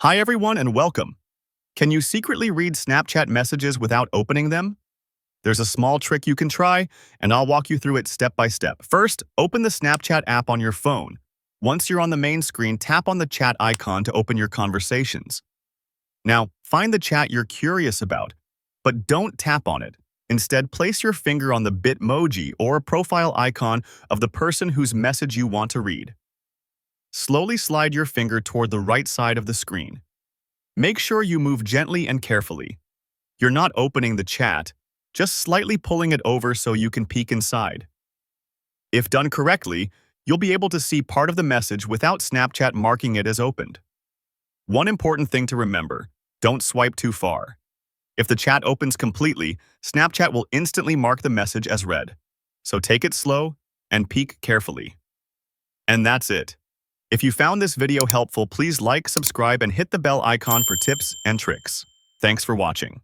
Hi everyone and welcome. Can you secretly read Snapchat messages without opening them? There's a small trick you can try, and I'll walk you through it step by step. First, open the Snapchat app on your phone. Once you're on the main screen, tap on the chat icon to open your conversations. Now, find the chat you're curious about, but don't tap on it. Instead, place your finger on the Bitmoji or profile icon of the person whose message you want to read. Slowly slide your finger toward the right side of the screen. Make sure you move gently and carefully. You're not opening the chat, just slightly pulling it over so you can peek inside. If done correctly, you'll be able to see part of the message without Snapchat marking it as opened. One important thing to remember: don't swipe too far. If the chat opens completely, Snapchat will instantly mark the message as read. So take it slow and peek carefully. And that's it. If you found this video helpful, please like, subscribe, and hit the bell icon for tips and tricks. Thanks for watching.